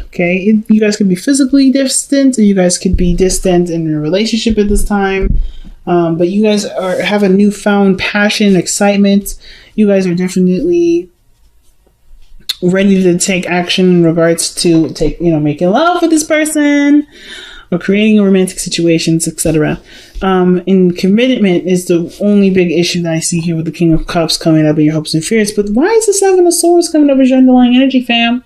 Okay, you guys could be physically distant, or you guys could be distant in a relationship at this time. But you guys have a newfound passion, excitement. You guys are definitely ready to take action in regards to making love with this person or creating romantic situations, etc. And commitment is the only big issue that I see here with the King of Cups coming up in your hopes and fears. But why is the Seven of Swords coming up as your underlying energy, fam?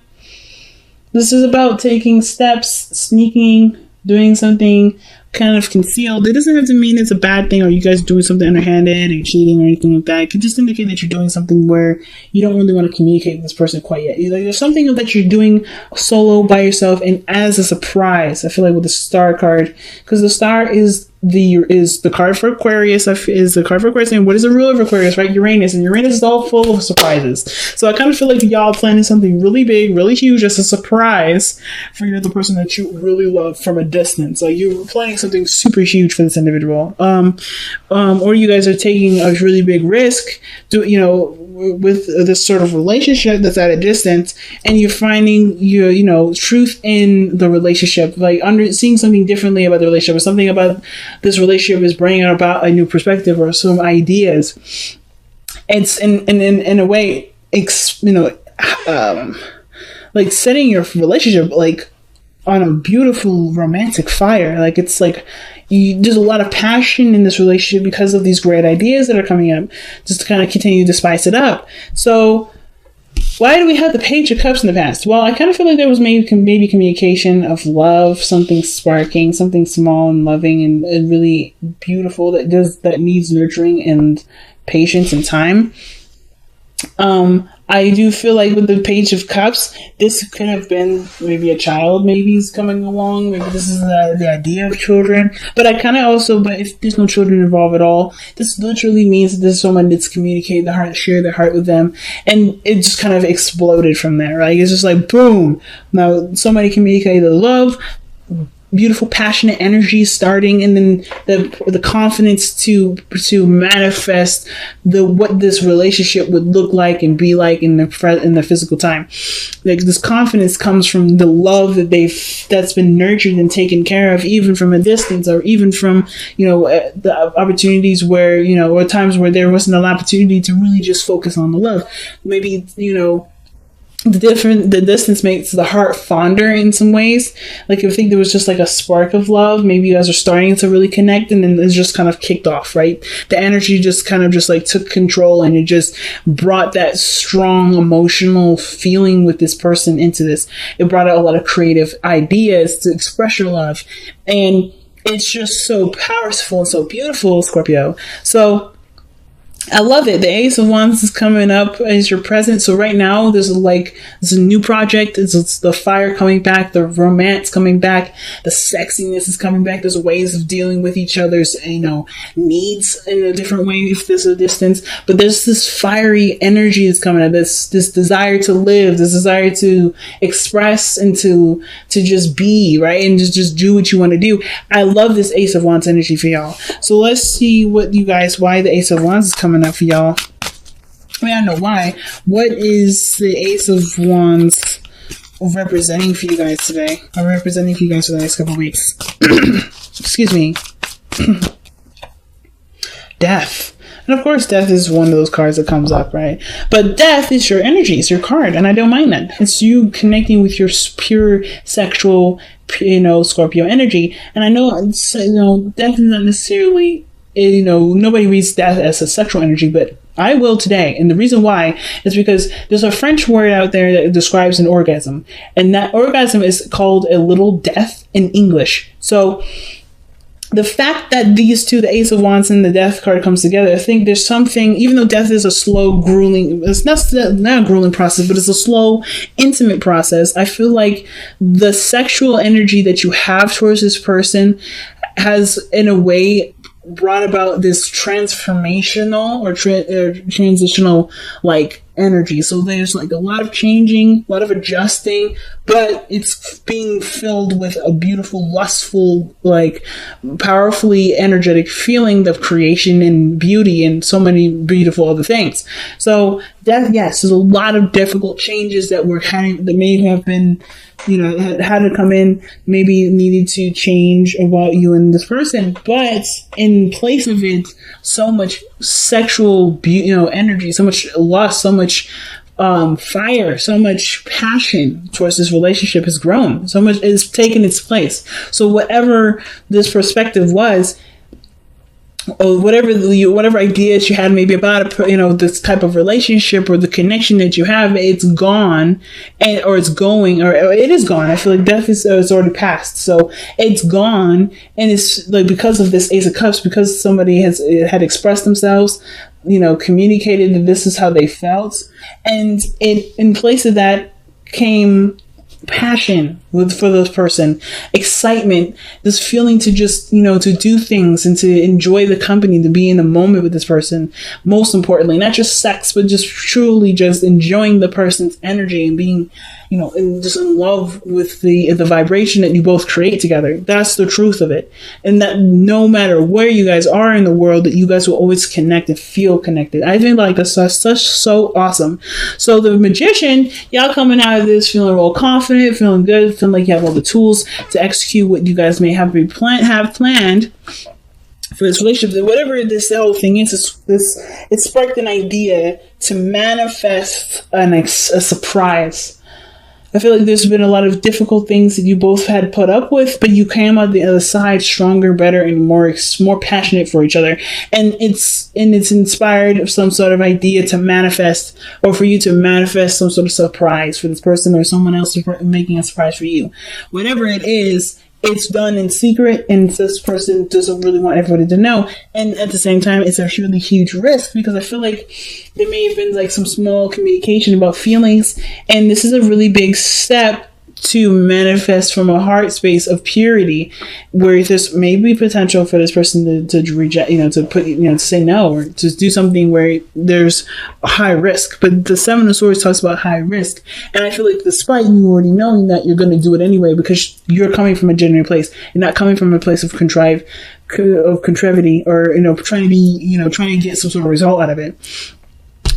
This is about taking steps, sneaking, doing something kind of concealed. It doesn't have to mean it's a bad thing or you guys doing something underhanded or cheating or anything like that. It could just indicate that you're doing something where you don't really want to communicate with this person quite yet. There's something that you're doing solo by yourself and as a surprise. I feel like with the Star card, because the Star is the card for Aquarius, is the card for Aquarius. And what is the ruler of Aquarius, right? Uranus. And Uranus is all full of surprises. So I kind of feel like y'all planning something really big, really huge as a surprise for the person that you really love from a distance. Like you're planning something super huge for this individual. Or you guys are taking a really big risk with this sort of relationship that's at a distance, and you're finding your truth in the relationship, like seeing something differently about the relationship, or something about this relationship is bringing about a new perspective or some ideas. It's in a way, like setting your relationship like on a beautiful romantic fire. Like it's like there's a lot of passion in this relationship because of these great ideas that are coming up, just to kind of continue to spice it up. So why do we have the Page of Cups in the past? Well, I kind of feel like there was maybe communication of love, something sparking, something small and loving and really beautiful that needs nurturing and patience and time. I do feel like with the Page of Cups, this could have been maybe a child maybe is coming along. Maybe this is the idea of children. But but if there's no children involved at all, this literally means that there's someone that's communicated the heart, share their heart with them. And it just kind of exploded from there, right? It's just like, boom. Now, somebody communicated the love, beautiful, passionate energy starting, and then the confidence to manifest what this relationship would look like and be like in the physical time. Like this confidence comes from the love that's been nurtured and taken care of, even from a distance, or even from the opportunities where or times where there wasn't an opportunity to really just focus on the love. Maybe the distance makes the heart fonder in some ways. Like I think there was just like a spark of love. Maybe you guys are starting to really connect, and then it's just kind of kicked off, right? The energy just kind of just like took control, and it just brought that strong emotional feeling with this person into this. It brought out a lot of creative ideas to express your love, and it's just so powerful and so beautiful, Scorpio. So I love it. The Ace of Wands is coming up as your present. So right now, there's a new project. It's the fire coming back, the romance coming back, the sexiness is coming back. There's ways of dealing with each other's, needs in a different way if there's a distance. But there's this fiery energy that's coming up. This desire to live, this desire to express and to just be, right? And just do what you want to do. I love this Ace of Wands energy for y'all. So let's see why the Ace of Wands is coming up for y'all. I mean, I don't know why. What is the Ace of Wands representing for you guys today? Or representing for you guys for the next couple of weeks? Excuse me. Death. And of course, death is one of those cards that comes up, right? But death is your energy. It's your card. And I don't mind that. It's you connecting with your pure sexual, Scorpio energy. And I know, death is not necessarily, nobody reads death as a sexual energy, but I will today. And the reason why is because there's a French word out there that describes an orgasm. And that orgasm is called a little death in English. So the fact that these two, the Ace of Wands and the Death card, comes together, I think there's something, even though death is a slow, grueling, it's not a grueling process, but it's a slow, intimate process. I feel like the sexual energy that you have towards this person has, in a way, brought about this transformational or transitional energy. So there's a lot of changing, a lot of adjusting, but it's being filled with a beautiful, lustful, powerfully energetic feeling of creation and beauty and so many beautiful other things. So death, yes, there's a lot of difficult changes that may have been had to come in, maybe needed to change about you and this person, but in place of it, so much sexual, energy, so much lust, so much fire, so much passion towards this relationship has grown. So much is taken its place. So whatever this perspective was, or whatever ideas you had maybe about this type of relationship or the connection that you have, it's gone, or it's going, or it is gone. I feel like death is already passed, so it's gone, and it's like because of this Ace of Cups, because somebody had expressed themselves, communicated that this is how they felt, and in place of that came passion for this person, excitement, this feeling to just to do things and to enjoy the company, to be in the moment with this person. Most importantly, not just sex, but just truly just enjoying the person's energy and being just in love with the vibration that you both create together. That's the truth of it. And that no matter where you guys are in the world, that you guys will always connect and feel connected. I think like that's so awesome. So the Magician, y'all coming out of this feeling real confident, feeling good, feeling like you have all the tools to execute what you guys may have planned for this relationship. Whatever this whole thing is, it sparked an idea to manifest a surprise. I feel like there's been a lot of difficult things that you both had put up with, but you came out the other side stronger, better, and more passionate for each other. And it's inspired of some sort of idea to manifest, or for you to manifest some sort of surprise for this person or someone else making a surprise for you. Whatever it is, it's done in secret, and this person doesn't really want everybody to know. And at the same time, it's a really huge risk, because I feel like there may have been like some small communication about feelings, and this is a really big step to manifest from a heart space of purity, where there's maybe potential for this person to reject, to say no, or to do something where there's a high risk. But the Seven of Swords talks about high risk, and I feel like despite you already knowing that, you're going to do it anyway, because you're coming from a genuine place. You're not coming from a place of contrivity, or trying to get some sort of result out of it.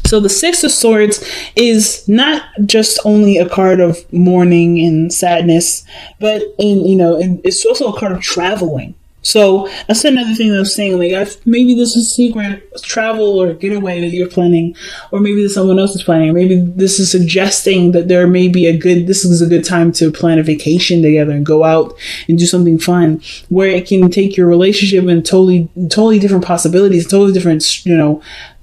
So the Six of Swords is not just only a card of mourning and sadness, but it's also a card of traveling. So that's another thing that I'm saying. Like, maybe this is secret travel or getaway that you're planning, or maybe someone else is planning, or maybe this is suggesting that this is a good time to plan a vacation together and go out and do something fun, where it can take your relationship in totally different possibilities, totally different,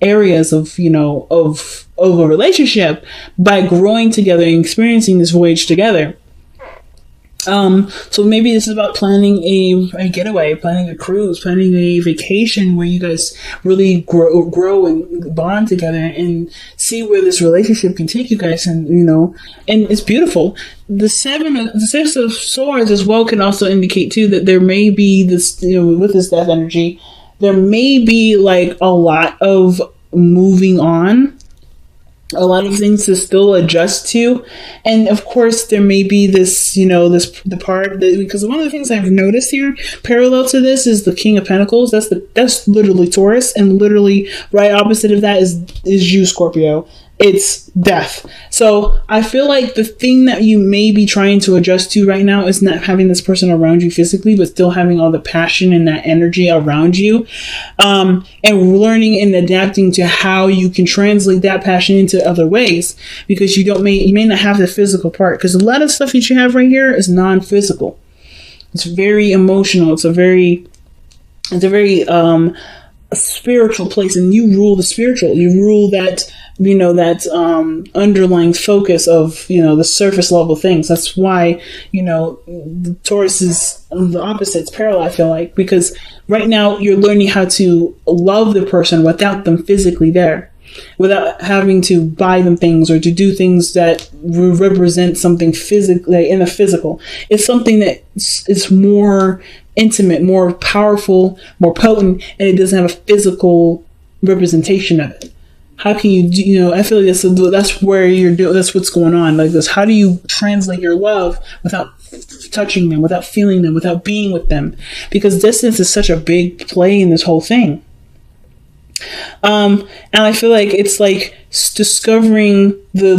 areas of a relationship, by growing together and experiencing this voyage together. So maybe this is about planning a getaway, planning a cruise, planning a vacation where you guys really grow and bond together and see where this relationship can take you guys. And, and it's beautiful. The Six of Swords as well can also indicate too that there may be this, with this death energy, there may be like a lot of moving on, a lot of things to still adjust to. And of course there may be this, the part that, because one of the things I've noticed here parallel to this is the King of Pentacles. That's literally Taurus, and literally right opposite of that is you, Scorpio. It's death. So I feel like the thing that you may be trying to adjust to right now is not having this person around you physically, but still having all the passion and that energy around you, and learning and adapting to how you can translate that passion into other ways, because you may not have the physical part, because a lot of stuff that you have right here is non-physical. It's very emotional. It's a very spiritual place, and you rule the spiritual. You rule that underlying focus of the surface level things. That's why the Taurus is the opposite. It's parallel, I feel like, because right now you're learning how to love the person without them physically there, without having to buy them things or to do things that represent something physically in the physical. It's something that is more intimate, more powerful, more potent, and it doesn't have a physical representation of it. How can you I feel like that's where that's what's going on. Like this, how do you translate your love without touching them, without feeling them, without being with them? Because distance is such a big play in this whole thing. And I feel like it's like discovering the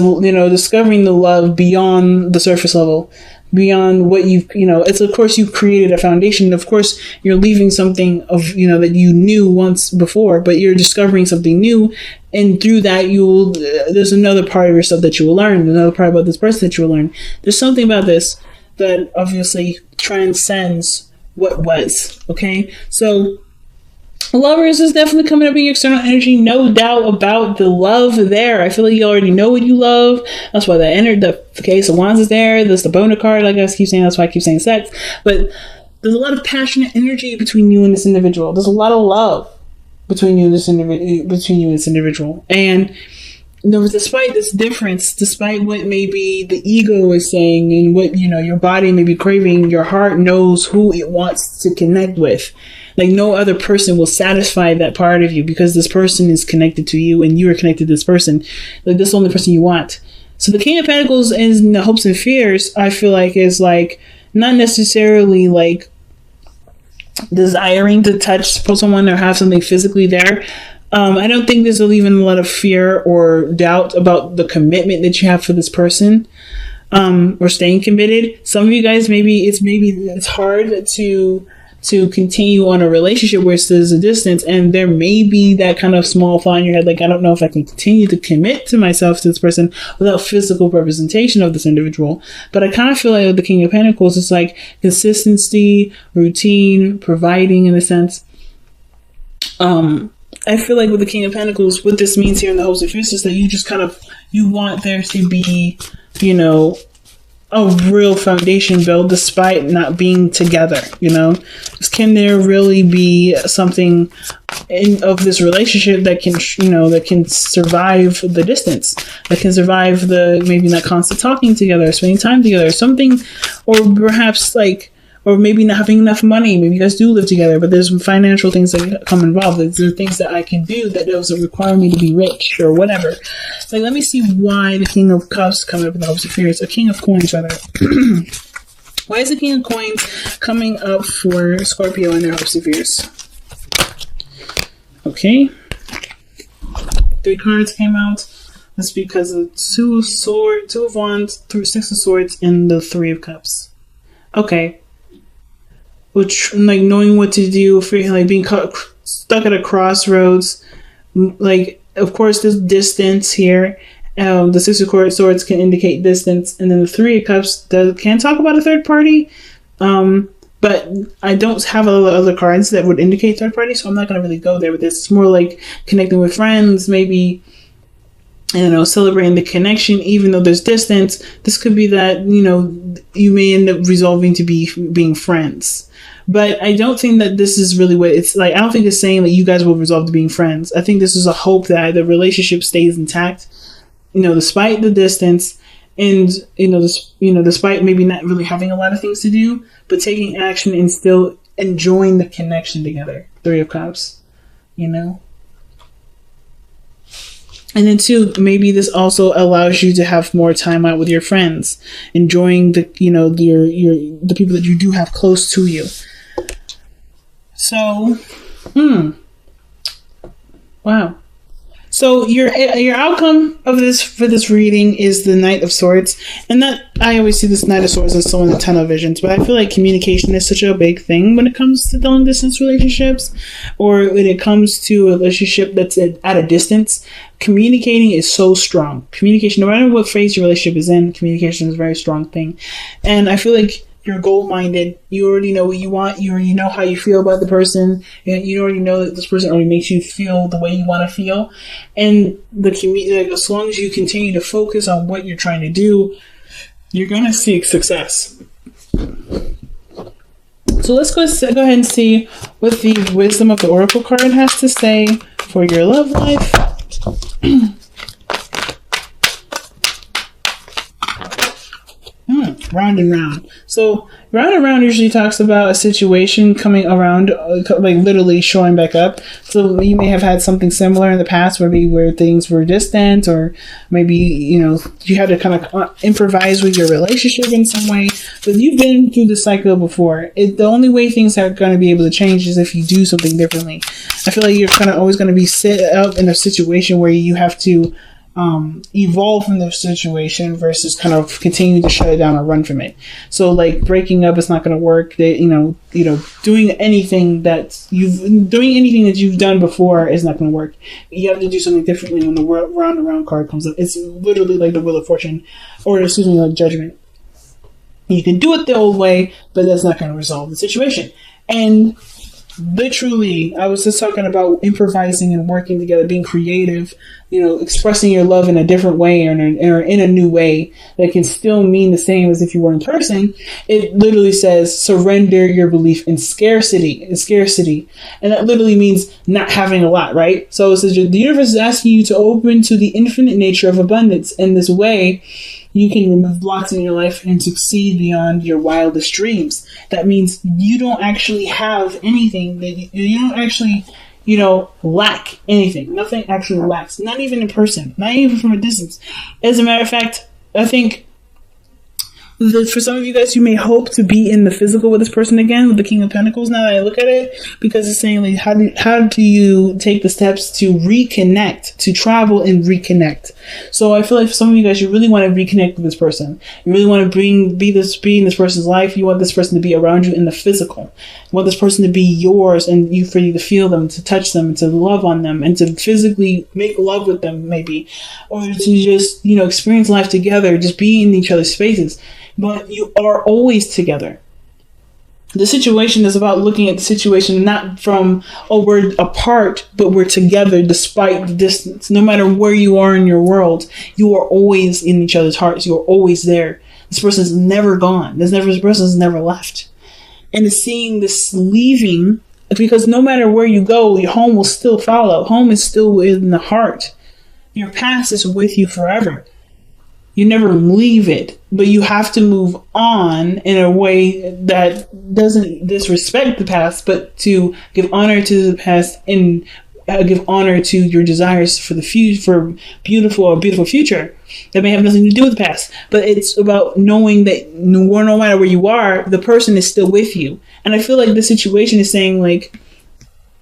love beyond the surface level. beyond what it's, of course, you've created a foundation. Of course, you're leaving something of, that you knew once before, but you're discovering something new. And through that, there's another part of yourself that you will learn, another part about this person that you will learn. There's something about this that obviously transcends what was. Okay. So lovers is definitely coming up in your external energy. No doubt about the love there. I feel like you already know what you love. That's why the Case of Wands is there. There's the Bona card, like I keep saying. That's why I keep saying sex. But there's a lot of passionate energy between you and this individual. There's a lot of love between you and this individual. And despite this difference, despite what maybe the ego is saying and what your body may be craving, your heart knows who it wants to connect with. Like no other person will satisfy that part of you, because this person is connected to you and you are connected to this person. Like this is the only person you want. So the King of Pentacles and the hopes and fears, I feel like, is like not necessarily like desiring to touch someone or have something physically there. I don't think there's even a lot of fear or doubt about the commitment that you have for this person, or staying committed. Some of you guys, maybe it's hard to continue on a relationship where there's a distance, and there may be that kind of small thought in your head, like, I don't know if I can continue to commit to myself to this person without physical representation of this individual. But I kind of feel like with the King of Pentacles, it's like consistency, routine, providing in a sense. I feel like with the King of Pentacles, what this means here in the hopes and fears is that you just you want there to be, a real foundation built despite not being together. Can there really be something of this relationship that can survive the distance, that can survive the maybe not constant talking together, spending time together, something, or perhaps or maybe not having enough money. Maybe you guys do live together, but there's some financial things that come involved. There are things that I can do that doesn't require me to be rich or whatever. Let me see why the King of Cups coming up in the hopes and fears. A King of Coins, rather. Why is the King of Coins coming up for Scorpio in their hopes and fears? Okay. 3 cards came out. That's because of Two of Wands, 6 of Swords, and the 3 of Cups. Okay. Which, knowing what to do, being stuck at a crossroads. Of course, there's distance here. The 6 of Swords can indicate distance, and then the 3 of Cups can talk about a third party. But I don't have other cards that would indicate third party, so I'm not going to really go there with this. It's more like connecting with friends, maybe, celebrating the connection, even though there's distance. This could be that, you may end up resolving to being friends. But I don't think that this is really what it's like. I don't think it's saying that you guys will resolve to being friends. I think this is a hope that the relationship stays intact, despite the distance, and despite maybe not really having a lot of things to do, but taking action and still enjoying the connection together. 3 of Cups, And then 2, maybe this also allows you to have more time out with your friends, enjoying the the people that you do have close to you. So, wow. So your outcome of this for this reading is the Knight of Swords, and that I always see this Knight of Swords as someone with a ton of visions. But I feel like communication is such a big thing when it comes to long distance relationships, or when it comes to a relationship that's at a distance. Communicating is so strong. Communication, no matter what phase your relationship is in, communication is a very strong thing, and I feel like you're goal-minded. You already know what you want. You already know how you feel about the person. You already know that this person already makes you feel the way you want to feel. And as long as you continue to focus on what you're trying to do, you're going to seek success. So let's go ahead and see what the Wisdom of the Oracle card has to say for your love life. Round and round. So round and round usually talks about a situation coming around, literally showing back up. So you may have had something similar in the past, where things were distant, or maybe you had to kind of improvise with your relationship in some way. But you've been through the cycle before. The only way things are going to be able to change is if you do something differently. I feel like you're kind of always going to be set up in a situation where you have to evolve from the situation versus kind of continue to shut it down or run from it. So like breaking up is not going to work. Doing anything that you've done before is not going to work. You have to do something differently when the round and round card comes up. It's literally like the Wheel of Fortune, or excuse me, like Judgment. You can do it the old way, but that's not going to resolve the situation. And literally, I was just talking about improvising and working together, being creative, expressing your love in a different way or in a new way that can still mean the same as if you were in person. It literally says surrender your belief in scarcity. And that literally means not having a lot, right? So it says the universe is asking you to open to the infinite nature of abundance. In this way, you can remove blocks in your life and succeed beyond your wildest dreams. That means you don't actually have anything that you don't actually, lack anything. Nothing actually lacks. Not even in person. Not even from a distance. As a matter of fact, I think for some of you guys, you may hope to be in the physical with this person again, with the King of Pentacles, now that I look at it, because it's saying, like, how do you take the steps to reconnect, to travel and reconnect? So I feel like for some of you guys, you really want to reconnect with this person. You really want to be in this person's life. You want this person to be around you in the physical. You want this person to be yours, and for you to feel them, to touch them, to love on them, and to physically make love with them, maybe, or to just, experience life together, just be in each other's spaces. But you are always together. The situation is about looking at the situation not from, we're apart, but we're together despite the distance. No matter where you are in your world, you are always in each other's hearts. You are always there. This person's never gone. This person's never left. And seeing this leaving, because no matter where you go, your home will still follow. Home is still in the heart. Your past is with you forever. You never leave it, but you have to move on in a way that doesn't disrespect the past, but to give honor to the past and give honor to your desires for the future, for a beautiful future that may have nothing to do with the past. But it's about knowing that no matter where you are, the person is still with you. And I feel like the situation is saying, like,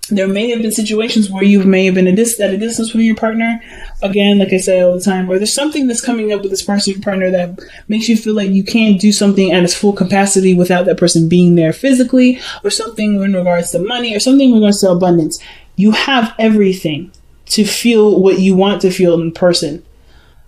there may have been situations where you may have been at a distance from your partner. Again, like I say all the time, or there's something that's coming up with this person, your partner, that makes you feel like you can't do something at its full capacity without that person being there physically, or something in regards to money, or something in regards to abundance. You have everything to feel what you want to feel in person,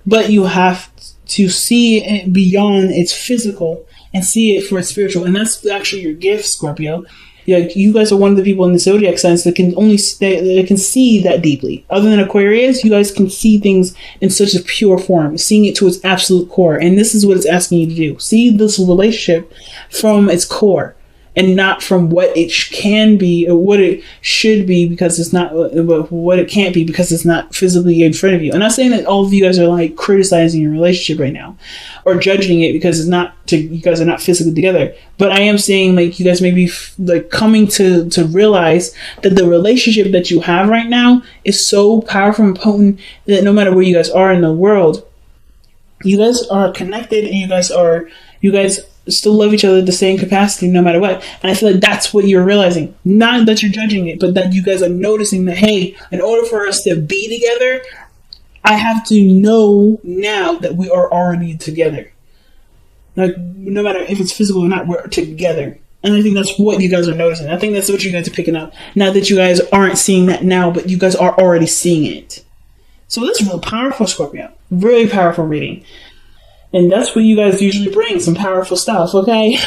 but you have to see it beyond its physical and see it for its spiritual. And that's actually your gift, Scorpio. Yeah, you guys are one of the people in the zodiac signs that can that can see that deeply. Other than Aquarius, you guys can see things in such a pure form, seeing it to its absolute core. And this is what it's asking you to do. See this relationship from its core, and not from what it can be or what it should be, because it's not what it can't be because it's not physically in front of you. I'm not saying that all of you guys are like criticizing your relationship right now or judging it because you guys are not physically together. But I am saying, like, you guys may be like coming to realize that the relationship that you have right now is so powerful and potent that no matter where you guys are in the world, you guys are connected, and you guys still love each other at the same capacity no matter what. And I feel like that's what you're realizing. Not that you're judging it, but that you guys are noticing that, hey, in order for us to be together, I have to know now that we are already together. Like, no matter if it's physical or not, we're together. And I think that's what you guys are noticing. I think that's what you guys are picking up. Not that you guys aren't seeing that now, but you guys are already seeing it. So that's real powerful, Scorpio. Really powerful reading. And that's what you guys usually bring, some powerful stuff, okay?